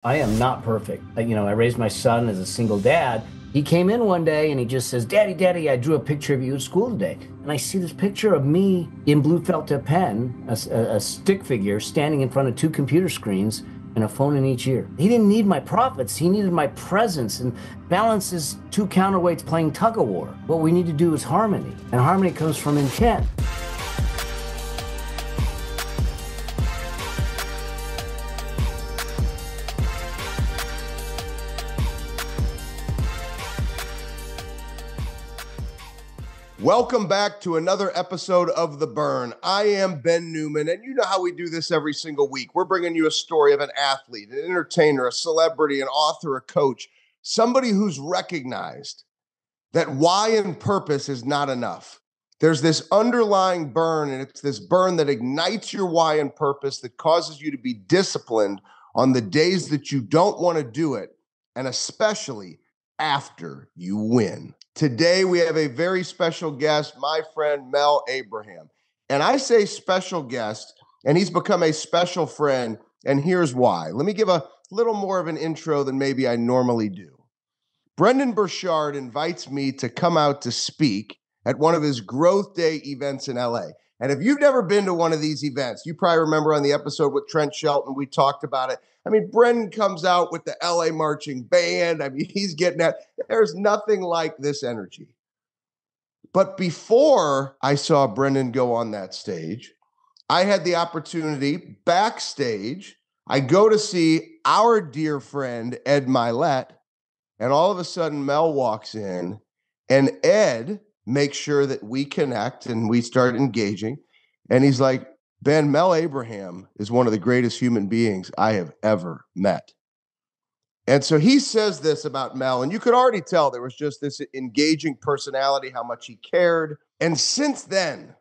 I am not perfect. I raised my son as a single dad. He came in one day and he just says, Daddy, Daddy, I drew a picture of you at school today. And I see this picture of me in blue felt tip pen, a stick figure standing in front of two computer screens and a phone in each ear. He didn't need my profits. He needed my presence. And balance is two counterweights playing tug of war. What we need to do is harmony. And harmony comes from intent. Welcome back to another episode of The Burn. I am Ben Newman, and you know how we do this every single week. We're bringing you a story of an athlete, an entertainer, a celebrity, an author, a coach, somebody who's recognized that why and purpose is not enough. There's this underlying burn, and it's this burn that ignites your why and purpose that causes you to be disciplined on the days that you don't want to do it, and especially after you win. Today, we have a very special guest, my friend Mel Abraham. And I say special guest, and he's become a special friend, and here's why. Let me give a little more of an intro than maybe I normally do. Brendan Burchard invites me to come out to speak at one of his Growth Day events in LA. And if you've never been to one of these events, you probably remember on the episode with Trent Shelton, we talked about it. I mean, Brendan comes out with the LA marching band. I mean, he's getting that. There's nothing like this energy. But before I saw Brendan go on that stage, I had the opportunity backstage. I go to see our dear friend, Ed Milet, and all of a sudden Mel walks in, and Ed makes sure that we connect and we start engaging. And he's like, Ben, Mel Abraham is one of the greatest human beings I have ever met. And so he says this about Mel, and you could already tell there was just this engaging personality, how much he cared. And since then,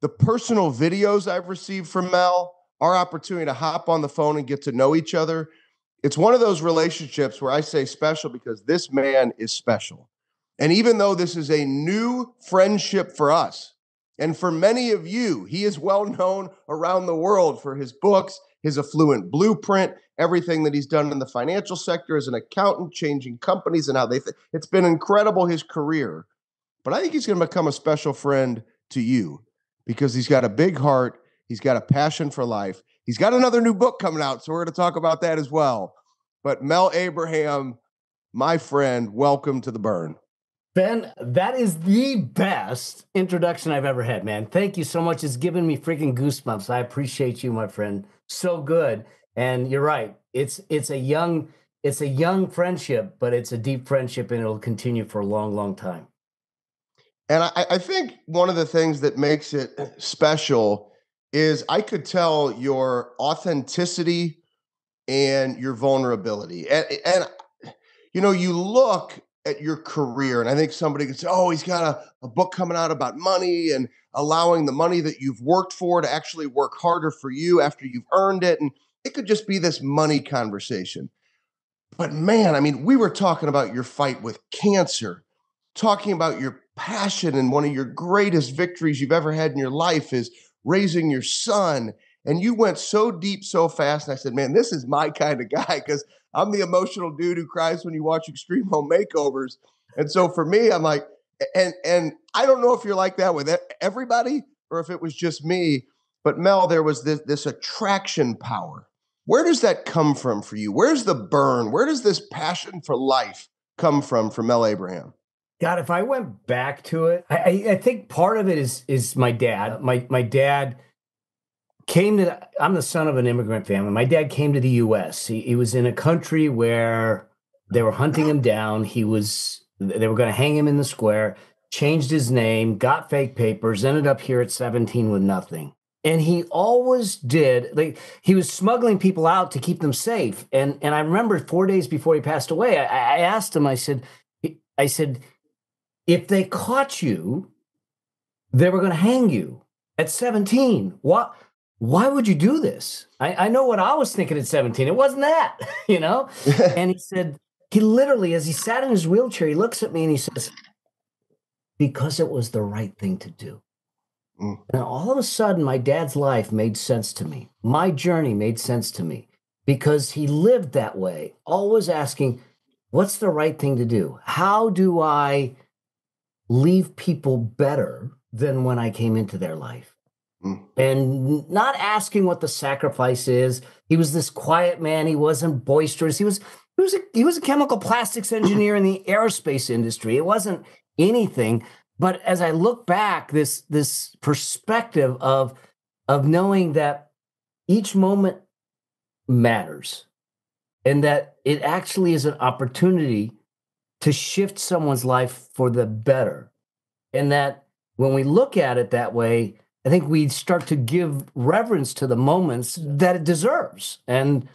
the personal videos I've received from Mel, our opportunity to hop on the phone and get to know each other, it's one of those relationships where I say special because this man is special. And even though this is a new friendship for us, and for many of you, he is well known around the world for his books, his affluent blueprint, everything that he's done in the financial sector as an accountant, changing companies and how they think. It's been incredible, his career. But I think he's going to become a special friend to you because he's got a big heart. He's got a passion for life. He's got another new book coming out, so we're going to talk about that as well. But Mel Abraham, my friend, welcome to The Burn. Ben, that is the best introduction I've ever had, man. Thank you so much. It's given me freaking goosebumps. I appreciate you, my friend. So good. And you're right. It's a young friendship, but it's a deep friendship, and it'll continue for a long, long time. And I think one of the things that makes it special is I could tell your authenticity and your vulnerability. And you look at your career, and I think somebody could say, oh, he's got a book coming out about money and allowing the money that you've worked for to actually work harder for you after you've earned it. And it could just be this money conversation. But man, I mean, we were talking about your fight with cancer, talking about your passion, and one of your greatest victories you've ever had in your life is raising your son. And you went so deep so fast. And I said, man, this is my kind of guy, because I'm the emotional dude who cries when you watch Extreme Home Makeovers. And so for me, I'm like, and I don't know if you're like that with everybody or if it was just me, but Mel, there was this attraction power. Where does that come from for you? Where's the burn? Where does this passion for life come from for Mel Abraham? God, if I went back to it, I think part of it is my dad. My dad I'm the son of an immigrant family. My dad came to the U.S. He was in a country where they were hunting him down. They were going to hang him in the square, changed his name, got fake papers, ended up here at 17 with nothing. And he always did, like, he was smuggling people out to keep them safe. And I remember 4 days before he passed away, I asked him, I said, if they caught you, they were going to hang you at 17. Why would you do this? I know what I was thinking at 17. It wasn't that, And he said, he literally, as he sat in his wheelchair, he looks at me and he says, because it was the right thing to do. And all of a sudden, my dad's life made sense to me. My journey made sense to me because he lived that way, always asking, what's the right thing to do? How do I leave people better than when I came into their life? And not asking what the sacrifice is. He was this quiet man. He wasn't boisterous. He was a chemical plastics engineer in the aerospace industry. It wasn't anything. But as I look back, this perspective of knowing that each moment matters, and that it actually is an opportunity to shift someone's life for the better. And that when we look at it that way, I think we start to give reverence to the moments that it deserves. And,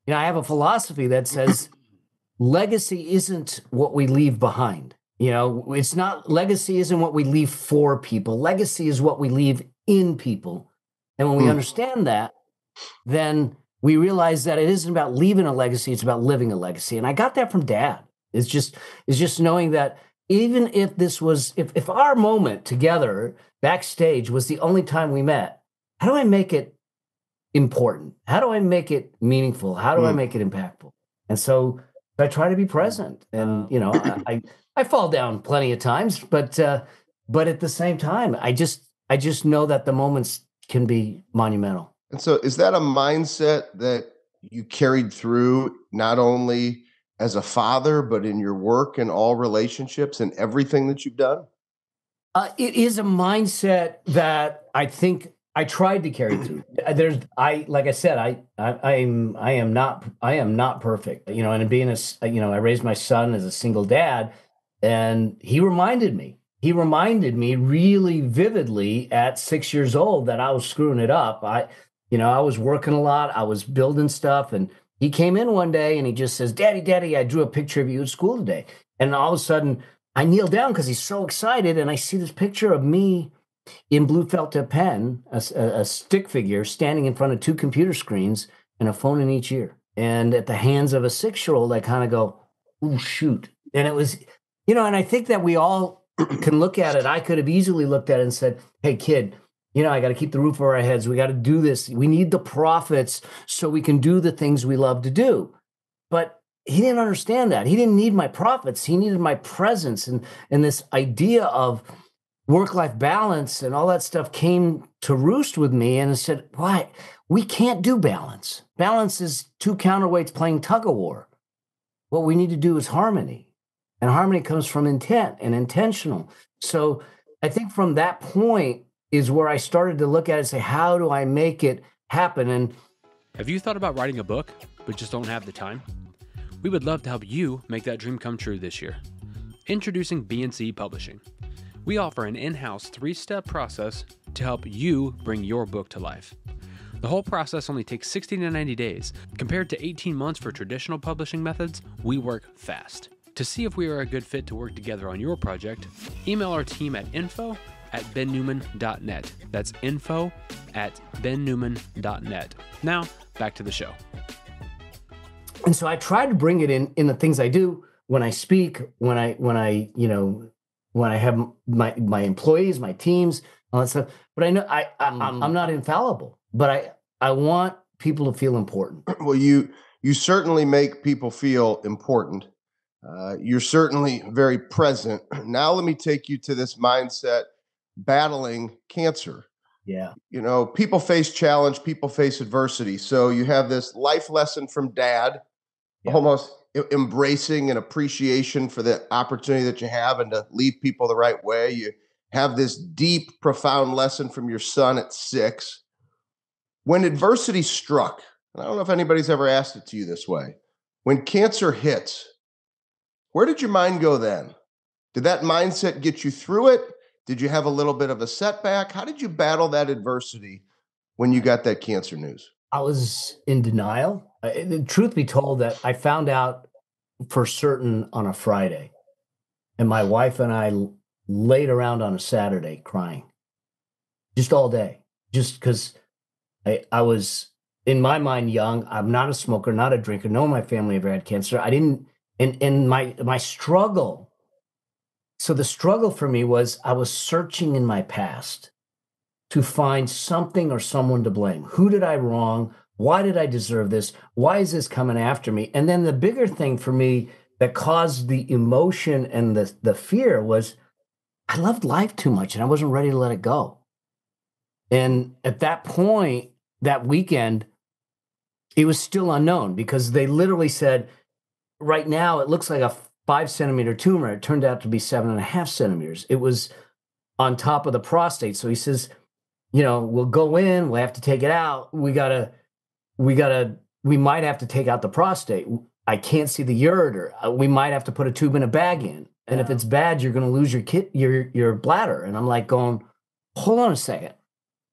I have a philosophy that says legacy isn't what we leave behind. It's not, legacy isn't what we leave for people. Legacy is what we leave in people. And when we understand that, then we realize that it isn't about leaving a legacy, it's about living a legacy. And I got that from Dad. It's just knowing that even if this was, if our moment together backstage was the only time we met, how do I make it important? How do I make it meaningful? How do I make it impactful? And so I try to be present. And, I fall down plenty of times, but at the same time, I just know that the moments can be monumental. And so is that a mindset that you carried through not only as a father, but in your work and all relationships and everything that you've done? It is a mindset that I think I tried to carry through. Like I said, I am not perfect, and being I raised my son as a single dad, and he reminded me really vividly at 6 years old that I was screwing it up. I was working a lot. I was building stuff, and he came in one day and he just says, Daddy, I drew a picture of you at school today. And all of a sudden I kneel down because he's so excited. And I see this picture of me in blue felt tip pen, a stick figure standing in front of 2 computer screens and a phone in each ear. And at the hands of a 6-year-old, I kind of go, "Ooh, shoot." And it was, and I think that we all can look at it. I could have easily looked at it and said, "Hey, kid, I got to keep the roof over our heads. We got to do this. We need the profits so we can do the things we love to do." But he didn't understand that. He didn't need my profits. He needed my presence. And this idea of work-life balance and all that stuff came to roost with me. And I said, "Why? We can't do balance. Balance is 2 counterweights playing tug of war. What we need to do is harmony. And harmony comes from intent and intentional." So I think from that point is where I started to look at it and say, how do I make it happen? And have you thought about writing a book, but just don't have the time? We would love to help you make that dream come true this year. Introducing B&C Publishing. We offer an in-house 3-step process to help you bring your book to life. The whole process only takes 60 to 90 days. Compared to 18 months for traditional publishing methods, we work fast. To see if we are a good fit to work together on your project, email our team at info@bennewman.net. That's info@bennewman.net. Now, back to the show. And so I try to bring it in the things I do when I speak, when I have my employees, my teams, all that stuff. But I know I'm not infallible, but I want people to feel important. Well, you certainly make people feel important. You're certainly very present. Now let me take you to this mindset, battling cancer. Yeah. People face challenge, people face adversity. So you have this life lesson from Dad, almost embracing an appreciation for the opportunity that you have and to lead people the right way. You have this deep, profound lesson from your son at 6. When adversity struck, and I don't know if anybody's ever asked it to you this way, when cancer hits, where did your mind go then? Did that mindset get you through it? Did you have a little bit of a setback? How did you battle that adversity when you got that cancer news? I was in denial. The truth be told, that I found out for certain on a Friday, and my wife and I laid around on a Saturday crying just all day, just because I was, in my mind, young. I'm not a smoker, not a drinker. No one in my family ever had cancer. I didn't, and my struggle. So the struggle for me was I was searching in my past to find something or someone to blame. Who did I wrong? Why did I deserve this? Why is this coming after me? And then the bigger thing for me that caused the emotion and the fear was I loved life too much and I wasn't ready to let it go. And at that point, that weekend, it was still unknown because they literally said, right now, it looks like a 5 centimeter tumor. It turned out to be 7.5 centimeters. It was on top of the prostate. So he says, we'll go in, we'll have to take it out. We might have to take out the prostate. I can't see the ureter. We might have to put a tube in a bag in. And if it's bad, you're going to lose your bladder. And I'm like going, hold on a second.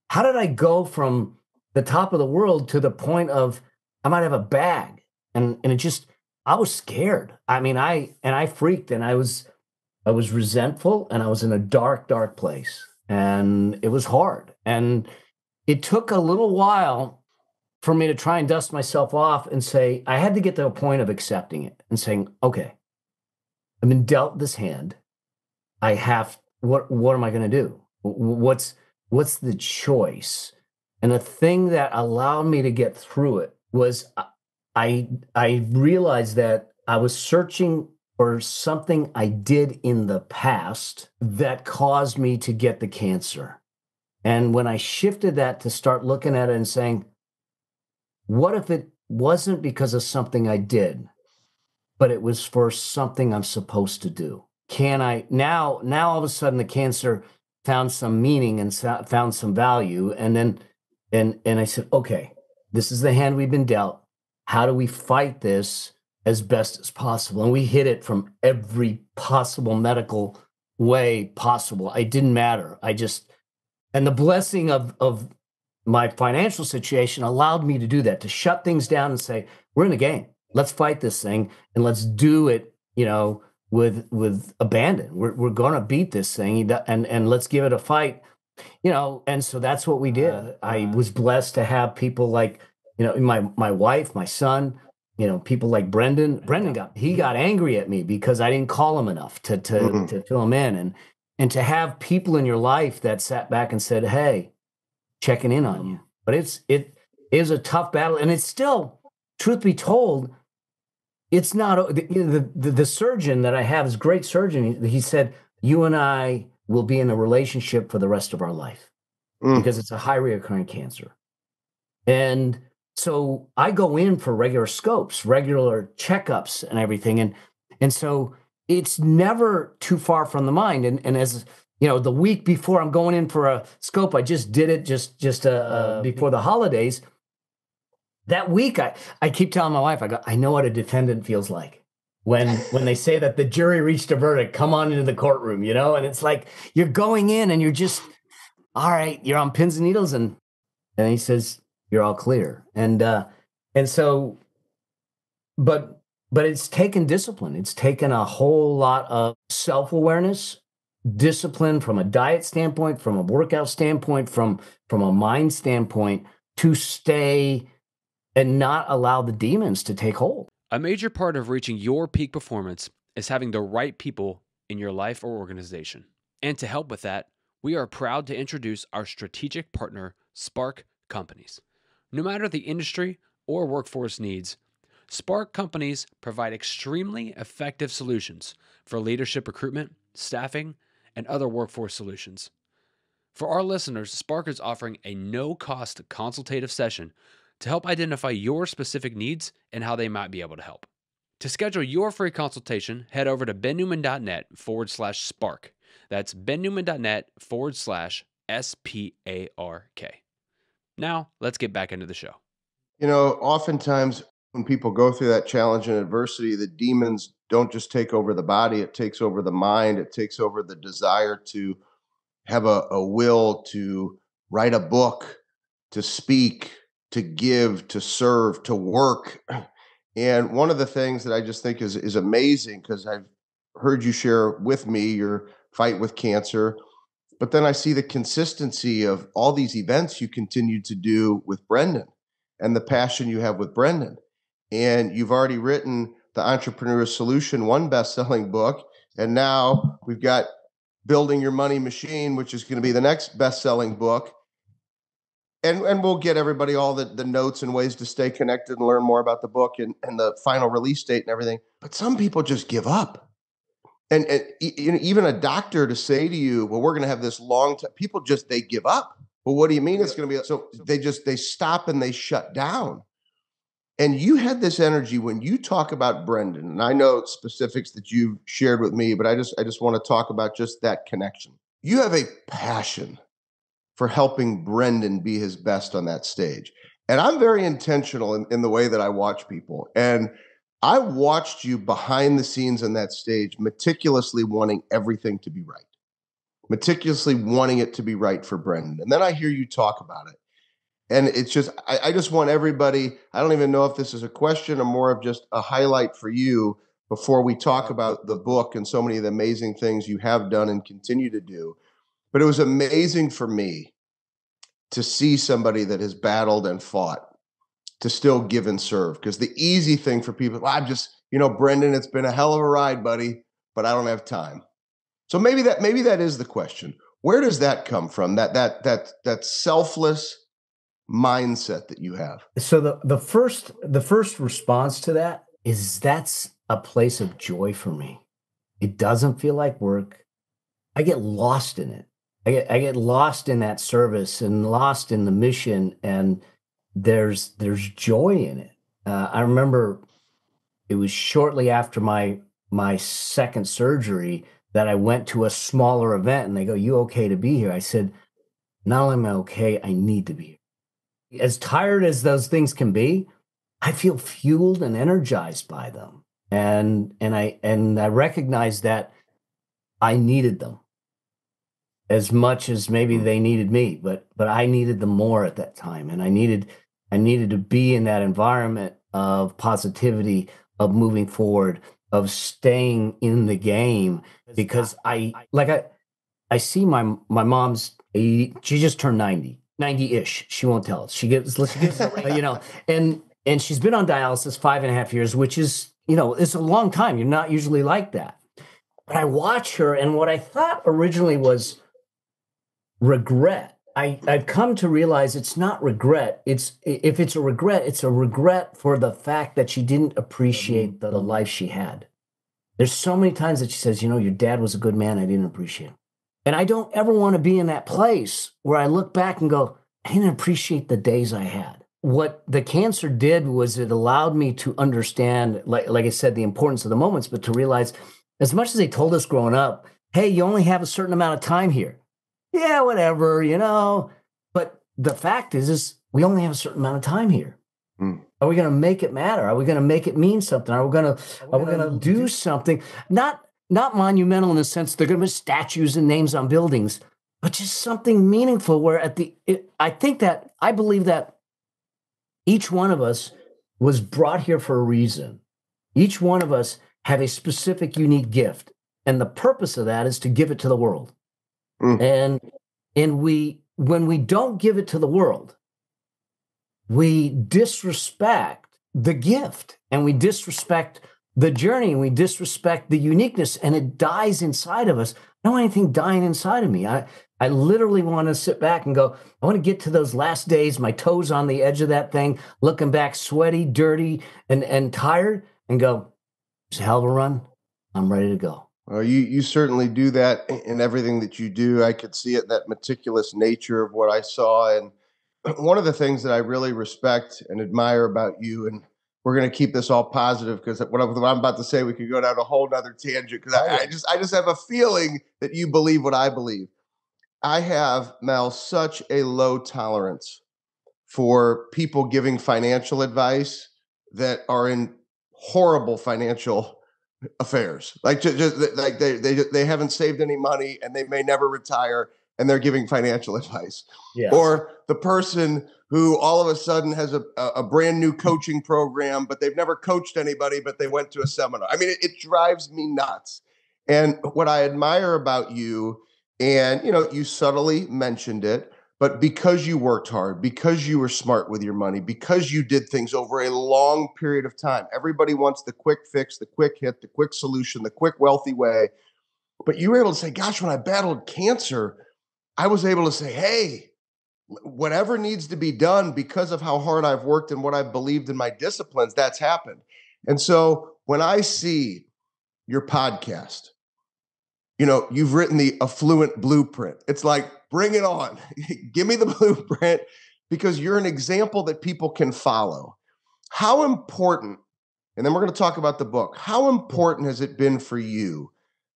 How did I go from the top of the world to the point of I might have a bag? And it just, I was scared. I mean, I freaked and I was resentful and I was in a dark, dark place. And it was hard. And it took a little while for me to try and dust myself off and say, I had to get to a point of accepting it and saying, okay, I've been dealt this hand. What am I going to do? What's the choice? And the thing that allowed me to get through it was I realized that I was searching for something I did in the past that caused me to get the cancer. And when I shifted that to start looking at it and saying, what if it wasn't because of something I did, but it was for something I'm supposed to do? Can I now all of a sudden the cancer found some meaning and found some value. And then, and I said, okay, this is the hand we've been dealt. How do we fight this as best as possible? And we hit it from every possible medical way possible. It didn't matter. And the blessing of my financial situation allowed me to do that, to shut things down and say, we're in the game. Let's fight this thing and let's do it, with abandon. We're going to beat this thing and let's give it a fight, and so that's what we did. I was blessed to have people like, my wife, my son, people like Brendan. Brendan got angry at me because I didn't call him enough to fill him in. And to have people in your life that sat back and said, hey, checking in on you. But it is a tough battle. And it's still, truth be told, it's not, the surgeon that I have is a great surgeon. He said, you and I will be in a relationship for the rest of our life because it's a high reoccurring cancer. And so I go in for regular scopes, regular checkups and everything. And so it's never too far from the mind. And as the week before I'm going in for a scope, I just did it just before the holidays. That week, I keep telling my wife, I know what a defendant feels like when they say that the jury reached a verdict, come on into the courtroom, and it's like you're going in and you're just, all right, you're on pins and needles. And he says, you're all clear. And so, but it's taken discipline. It's taken a whole lot of self-awareness, discipline from a diet standpoint, from a workout standpoint, from a mind standpoint, to stay and not allow the demons to take hold. A major part of reaching your peak performance is having the right people in your life or organization. And to help with that, we are proud to introduce our strategic partner, Spark Companies. No matter the industry or workforce needs, Spark Companies provide extremely effective solutions for leadership recruitment, staffing, and other workforce solutions. For our listeners, Spark is offering a no-cost consultative session to help identify your specific needs and how they might be able to help. To schedule your free consultation, head over to bennewman.net/spark. That's bennewman.net/SPARK. Now, let's get back into the show. Oftentimes when people go through that challenge and adversity, the demons don't just take over the body, it takes over the mind, it takes over the desire to have a will to write a book, to speak, to give, to serve, to work. And one of the things that I just think is amazing, because I've heard you share with me your fight with cancer, but then I see the consistency of all these events you continue to do with Brendan and the passion you have with Brendan. And you've already written the Entrepreneur Solution, one best-selling book. And now we've got Building Your Money Machine, which is going to be the next best-selling book. And we'll get everybody all the notes and ways to stay connected and learn more about the book and the final release date and everything. But some people just give up. And even a doctor to say to you, well, we're going to have this long time, people just, they give up. Well, what do you mean it's going to be? So they stop and they shut down. And you had this energy when you talk about Brendan, and I know specifics that you've shared with me, but I just want to talk about just that connection. You have a passion for helping Brendan be his best on that stage. And I'm very intentional in the way that I watch people. And I watched you behind the scenes on that stage, meticulously wanting everything to be right, meticulously wanting it to be right for Brendan. And then I hear you talk about it. And it's just, I just want everybody, I don't even know if this is a question or more of just a highlight for you before we talk about the book and so many of the amazing things you have done and continue to do. But it was amazing for me to see somebody that has battled and fought to still give and serve. Because the easy thing for people, well, I'm just, Brendan, it's been a hell of a ride, buddy, but I don't have time. So maybe that is the question. Where does that come from? That selfless mindset that you have? So the first response to that is that's a place of joy for me. It doesn't feel like work. I get lost in it. I get lost in that service and lost in the mission, and there's joy in it. I remember it was shortly after my second surgery that I went to a smaller event, and they go, "You okay to be here?" I said, "Not only am I okay, I need to be here." As tired as those things can be, I feel fueled and energized by them. And I recognize that I needed them as much as maybe they needed me, but I needed them more at that time. And I needed to be in that environment of positivity, of moving forward, of staying in the game, because I see my mom's 80, she just turned 90-ish. She won't tell us. She gives and she's been on dialysis 5.5 years, which is, it's a long time. You're not usually like that. But I watch her, and what I thought originally was regret, I've come to realize it's not regret. If it's a regret, it's a regret for the fact that she didn't appreciate the life she had. There's so many times that she says, your dad was a good man, I didn't appreciate him. And I don't ever want to be in that place where I look back and go, I didn't appreciate the days I had. What the cancer did was it allowed me to understand, like I said, the importance of the moments, but to realize, as much as they told us growing up, hey, you only have a certain amount of time here. Yeah, whatever, But the fact is we only have a certain amount of time here. Are we going to make it matter? Are we going to make it mean something? Are we going to do something? Not monumental in the sense they're going to be statues and names on buildings, but just something meaningful where I believe that each one of us was brought here for a reason. Each one of us have a specific, unique gift. And the purpose of that is to give it to the world. And when we don't give it to the world, we disrespect the gift, and we disrespect the journey, and we disrespect the uniqueness, and it dies inside of us. I don't want anything dying inside of me. I literally want to sit back and go, I want to get to those last days, my toes on the edge of that thing, looking back sweaty, dirty, and tired, and go, it's a hell of a run. I'm ready to go. Well, you certainly do that in everything that you do. I could see it, that meticulous nature of what I saw. And one of the things that I really respect and admire about you, and we're going to keep this all positive because what I'm about to say, we could go down a whole nother tangent because I just have a feeling that you believe what I believe. I have, Mel, such a low tolerance for people giving financial advice that are in horrible financial affairs. Like just like they haven't saved any money and they may never retire and they're giving financial advice. Yes. Or the person who all of a sudden has a brand new coaching program, but they've never coached anybody, but they went to a seminar. I mean, it drives me nuts. And what I admire about you, and you subtly mentioned it, but because you worked hard, because you were smart with your money, because you did things over a long period of time. Everybody wants the quick fix, the quick hit, the quick solution, the quick wealthy way. But you were able to say, gosh, when I battled cancer, I was able to say, hey, whatever needs to be done because of how hard I've worked and what I've believed in my disciplines, that's happened. And so when I see your podcast, you've written the affluent blueprint. It's like, bring it on. Give me the blueprint, because you're an example that people can follow. How important, and then we're going to talk about the book, how important has it been for you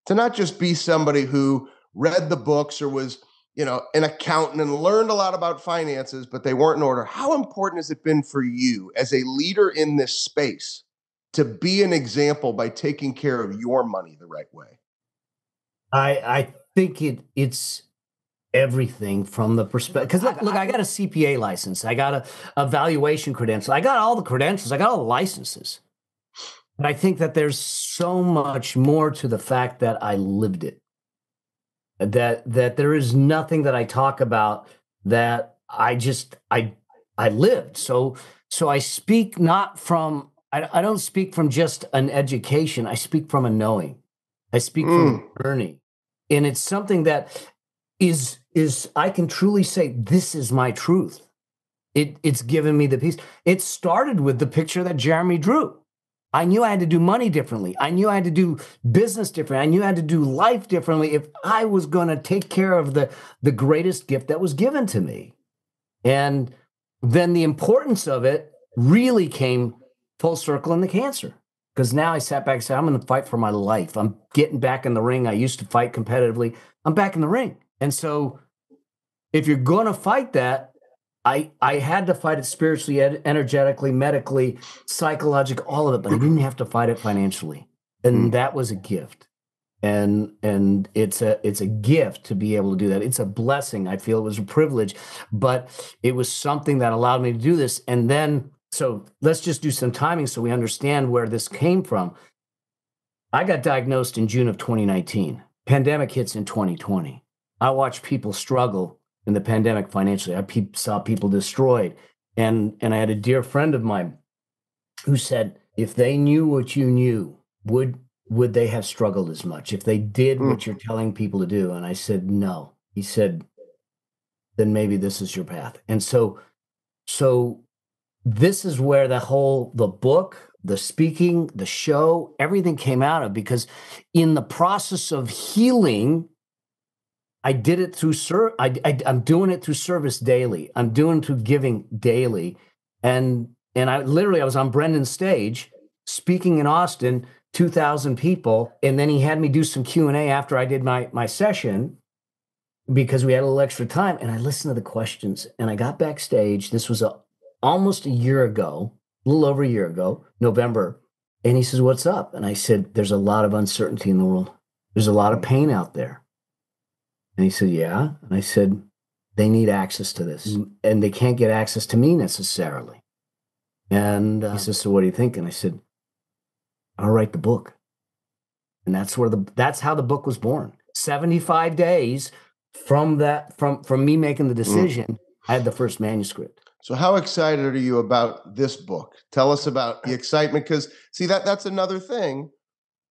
to not just be somebody who read the books or was, an accountant and learned a lot about finances, but they weren't in order? How important has it been for you as a leader in this space to be an example by taking care of your money the right way? I think it's everything from the perspective. Because look, I got a CPA license. I got a valuation credential. I got all the credentials. I got all the licenses. But I think that there's so much more to the fact that I lived it. That there is nothing that I talk about that I lived. So I speak not from, I don't speak from just an education. I speak from a knowing. I speak from a journey. And it's something that is I can truly say, this is my truth. It's given me the peace. It started with the picture that Jeremy drew. I knew I had to do money differently. I knew I had to do business differently. I knew I had to do life differently if I was going to take care of the greatest gift that was given to me. And then the importance of it really came full circle in the cancer. Because now I sat back and said, I'm going to fight for my life. I'm getting back in the ring. I used to fight competitively. I'm back in the ring. And so if you're going to fight that, I had to fight it spiritually, energetically, medically, psychologically, all of it, but I didn't have to fight it financially. And that was a gift. And it's a gift to be able to do that. It's a blessing. I feel it was a privilege, but it was something that allowed me to do this. And then, so let's just do some timing so we understand where this came from. I got diagnosed in June of 2019. Pandemic hits in 2020. I watched people struggle in the pandemic financially. I saw people destroyed. And I had a dear friend of mine who said, if they knew what you knew, would they have struggled as much? If they did what you're telling people to do? And I said, no. He said, then maybe this is your path. And so this is where the book, the speaking, the show, everything came out of, because in the process of healing, I did it through I'm doing it through service daily. I'm doing it through giving daily. And I was on Brendan's stage speaking in Austin, 2,000 people. And then he had me do some Q&A after I did my session, because we had a little extra time. And I listened to the questions, and I got backstage. This was almost a year ago, a little over a year ago, November. And he says, what's up? And I said, there's a lot of uncertainty in the world. There's a lot of pain out there. And he said, yeah. And I said, they need access to this, and they can't get access to me necessarily. And he says, so what do you think? And I said, I'll write the book. And that's how the book was born. 75 days from me making the decision, I had the first manuscript. So how excited are you about this book? Tell us about the excitement, because see, that's another thing.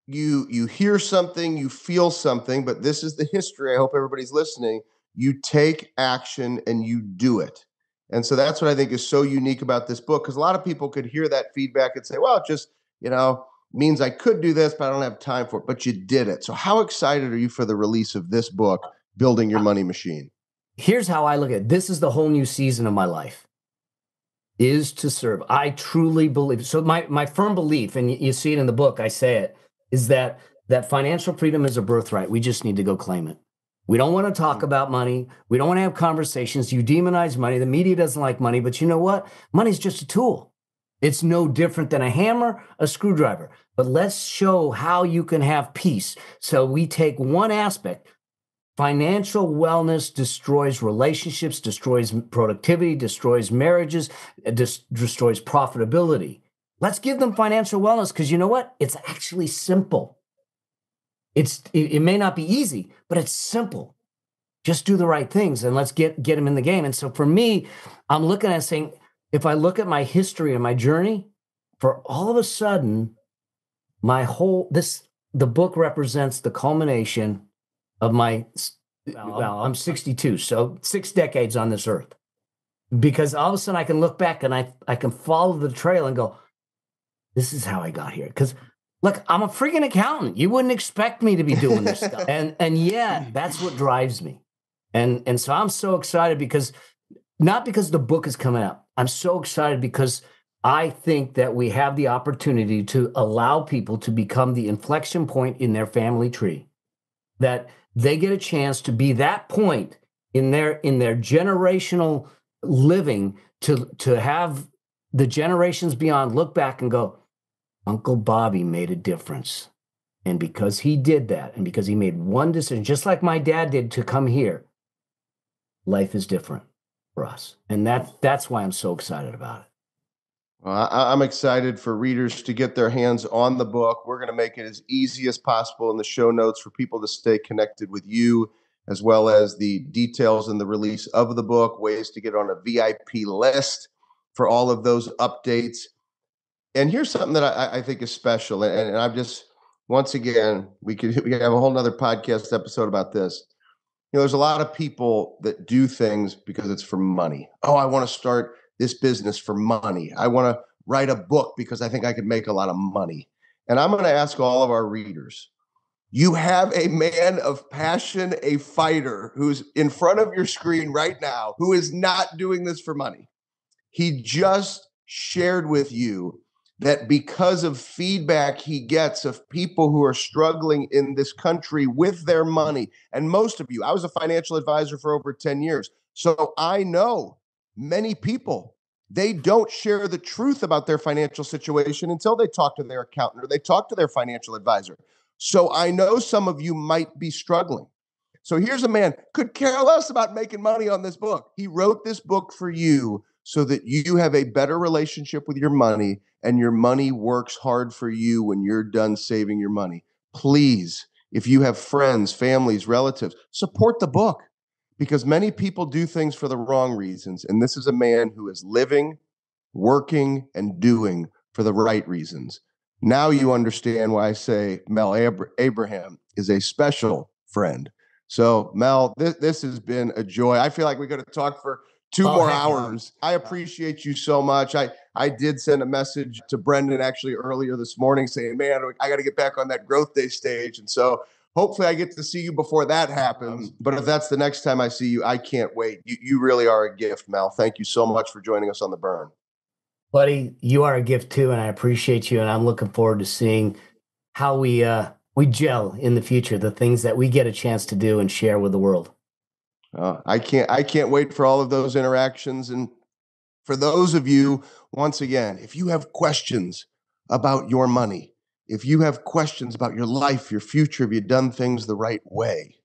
You hear something, you feel something, but this is the history. I hope everybody's listening. You take action and you do it. And so that's what I think is so unique about this book, because a lot of people could hear that feedback and say, well, it just, means I could do this, but I don't have time for it. But you did it. So how excited are you for the release of this book, Building Your Money Machine? Here's how I look at it. This is the whole new season of my life, is to serve. I truly believe. So my firm belief, and you see it in the book, I say it, is that financial freedom is a birthright. We just need to go claim it. We don't want to talk about money. We don't want to have conversations. You demonize money. The media doesn't like money, but you know what? Money's just a tool. It's no different than a hammer, a screwdriver. But let's show how you can have peace. So we take one aspect. Financial wellness destroys relationships, destroys productivity, destroys marriages, destroys profitability. Let's give them financial wellness, because you know what? It's actually simple. It may not be easy, but it's simple. Just do the right things, and let's get them in the game. And so for me, I'm looking at saying, if I look at my history and my journey, for all of a sudden, the book represents the culmination of I'm 62, so 6 decades on this earth. because all of a sudden I can look back and I can follow the trail and go, this is how I got here. Because look, I'm a freaking accountant. You wouldn't expect me to be doing this stuff. And yet that's what drives me. And so I'm so excited because not because the book is coming out. I'm so excited because I think that we have the opportunity to allow people to become the inflection point in their family tree, that they get a chance to be that point in their generational living, to have the generations beyond look back and go, Uncle Bobby made a difference. And because he did that, and because he made one decision, just like my dad did to come here, life is different for us. And that's why I'm so excited about it. Well, I'm excited for readers to get their hands on the book. We're going to make it as easy as possible in the show notes for people to stay connected with you, as well as the details and the release of the book, ways to get on a VIP list for all of those updates. And here's something that I think is special. And I'm just, once again, we could have a whole nother podcast episode about this. You know, there's a lot of people that do things because it's for money. Oh, I want to start this business for money. I want to write a book because I think I could make a lot of money. And I'm going to ask all of our readers, you have a man of passion, a fighter who's in front of your screen right now, who is not doing this for money. He just shared with you that because of feedback he gets of people who are struggling in this country with their money, and most of you, I was a financial advisor for over 10 years, so I know many people, they don't share the truth about their financial situation until they talk to their accountant or they talk to their financial advisor. So I know some of you might be struggling. So here's a man, could care less about making money on this book. He wrote this book for you so that you have a better relationship with your money and your money works hard for you when you're done saving your money. Please, if you have friends, families, relatives, support the book, because many people do things for the wrong reasons. And this is a man who is living, working, and doing for the right reasons. Now you understand why I say Mel Abraham is a special friend. So, Mel, this has been a joy. I feel like we could have talked for two more hours. I appreciate you so much. I did send a message to Brendan actually earlier this morning saying, man, I got to get back on that growth day stage. And so hopefully I get to see you before that happens. But if that's the next time I see you, I can't wait. You really are a gift, Mel. Thank you so much for joining us on The Burn. Buddy, you are a gift too, and I appreciate you. And I'm looking forward to seeing how we gel in the future, the things that we get a chance to do and share with the world. I can't wait for all of those interactions. And for those of you, once again, if you have questions about your money, if you have questions about your life, your future, have you done things the right way,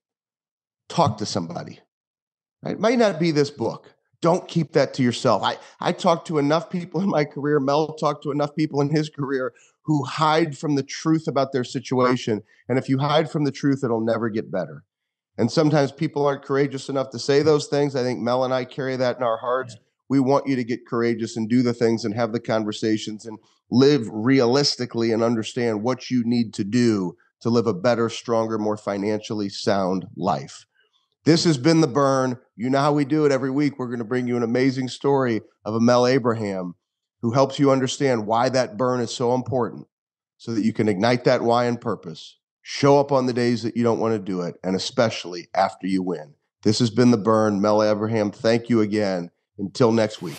talk to somebody. Right? It might not be this book. Don't keep that to yourself. I talked to enough people in my career. Mel talked to enough people in his career who hide from the truth about their situation. And if you hide from the truth, it'll never get better. And sometimes people aren't courageous enough to say those things. I think Mel and I carry that in our hearts. Yeah. We want you to get courageous and do the things and have the conversations and live realistically and understand what you need to do to live a better, stronger, more financially sound life. This has been The Burn. You know how we do it every week. We're going to bring you an amazing story of a Mel Abraham who helps you understand why that burn is so important so that you can ignite that why and purpose. Show up on the days that you don't want to do it, and especially after you win. This has been The Burn. Mel Abraham, thank you again. Until next week.